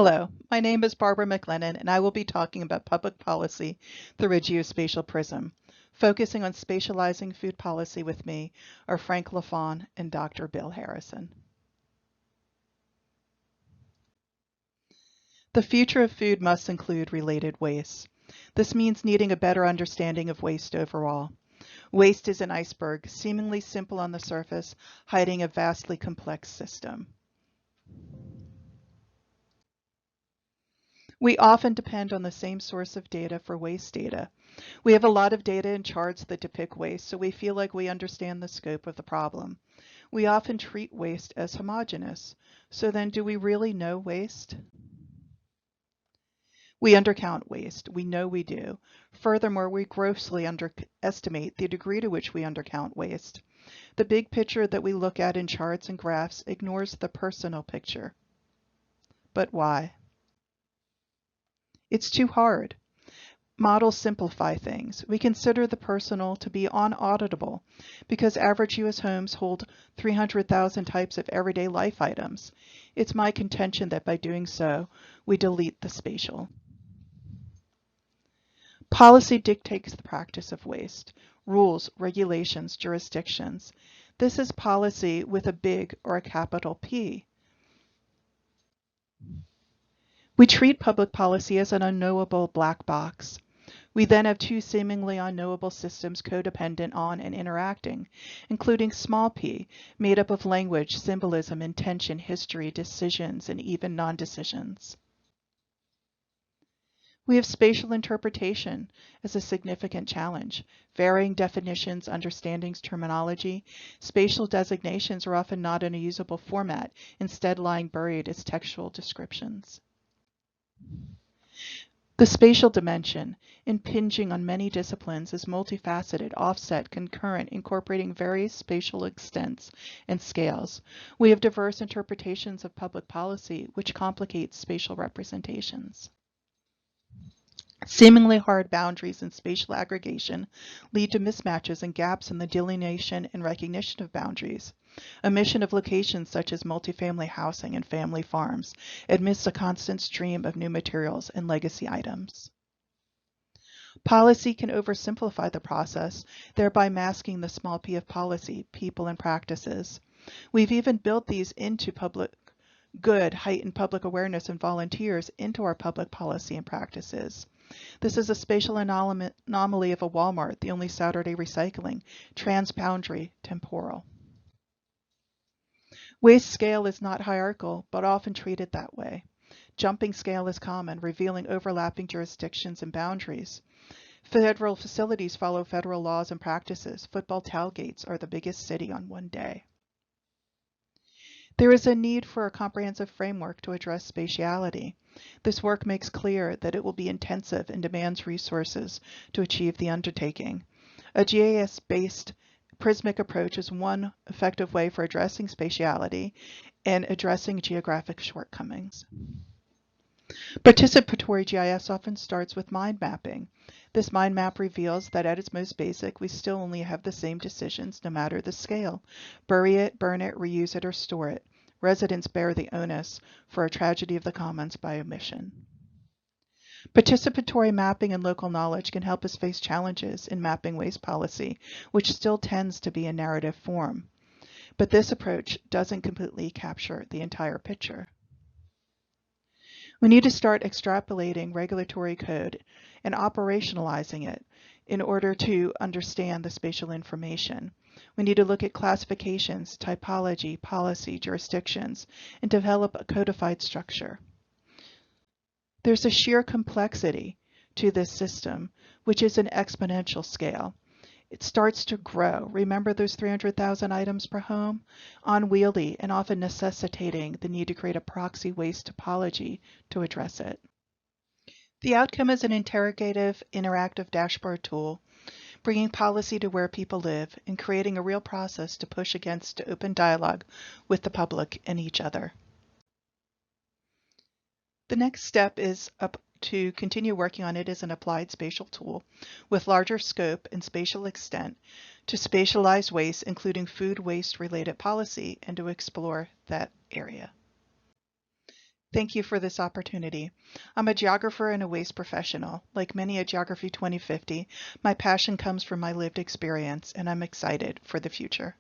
Hello, my name is Barbara McLennan, and I will be talking about public policy through a geospatial prism. Focusing on spatializing food policy with me are Frank Lafon and Dr. Bill Harrison. The future of food must include related waste. This means needing a better understanding of waste overall. Waste is an iceberg, seemingly simple on the surface, hiding a vastly complex system. We often depend on the same source of data for waste data. We have a lot of data and charts that depict waste, so we feel like we understand the scope of the problem. We often treat waste as homogeneous. So then, do we really know waste? We undercount waste. We know we do. Furthermore, we grossly underestimate the degree to which we undercount waste. The big picture that we look at in charts and graphs ignores the personal picture. But why? It's too hard. Models simplify things. We consider the personal to be unauditable because average U.S. homes hold 300,000 types of everyday life items. It's my contention that by doing so, we delete the spatial. Policy dictates the practice of waste, rules, regulations, jurisdictions. This is policy with a big or a capital P. We treat public policy as an unknowable black box. We then have two seemingly unknowable systems codependent on and interacting, including small p, made up of language, symbolism, intention, history, decisions, and even non-decisions. We have spatial interpretation as a significant challenge. Varying definitions, understandings, terminology. Spatial designations are often not in a usable format, instead lying buried as textual descriptions. The spatial dimension, impinging on many disciplines, is multifaceted, offset, concurrent, incorporating various spatial extents and scales. We have diverse interpretations of public policy, which complicates spatial representations. Seemingly hard boundaries in spatial aggregation lead to mismatches and gaps in the delineation and recognition of boundaries. Omission of locations such as multifamily housing and family farms amidst a constant stream of new materials and legacy items. Policy can oversimplify the process, thereby masking the small p of policy, people, and practices. We've even built these into public good, heightened public awareness and volunteers into our public policy and practices. This is a spatial anomaly of a Walmart, the only Saturday recycling, transboundary, temporal. Waste scale is not hierarchical, but often treated that way. Jumping scale is common, revealing overlapping jurisdictions and boundaries. Federal facilities follow federal laws and practices. Football tailgates are the biggest city on one day. There is a need for a comprehensive framework to address spatiality. This work makes clear that it will be intensive and demands resources to achieve the undertaking. A GIS-based prismic approach is one effective way for addressing spatiality and addressing geographic shortcomings. Participatory GIS often starts with mind mapping. This mind map reveals that at its most basic, we still only have the same decisions no matter the scale. Bury it, burn it, reuse it, or store it. Residents bear the onus for a tragedy of the commons by omission. Participatory mapping and local knowledge can help us face challenges in mapping waste policy, which still tends to be in narrative form. But this approach doesn't completely capture the entire picture. We need to start extrapolating regulatory code and operationalizing it in order to understand the spatial information. We need to look at classifications, typology, policy, jurisdictions, and develop a codified structure. There's a sheer complexity to this system, which is an exponential scale. It starts to grow. Remember those 300,000 items per home? Unwieldy and often necessitating the need to create a proxy waste topology to address it. The outcome is an interrogative, interactive dashboard tool, bringing policy to where people live and creating a real process to push against open dialogue with the public and each other. The next step is to continue working on it as an applied spatial tool with larger scope and spatial extent to spatialize waste, including food waste related policy, and to explore that area. Thank you for this opportunity. I'm a geographer and a waste professional. Like many at Geography 2050, my passion comes from my lived experience, and I'm excited for the future.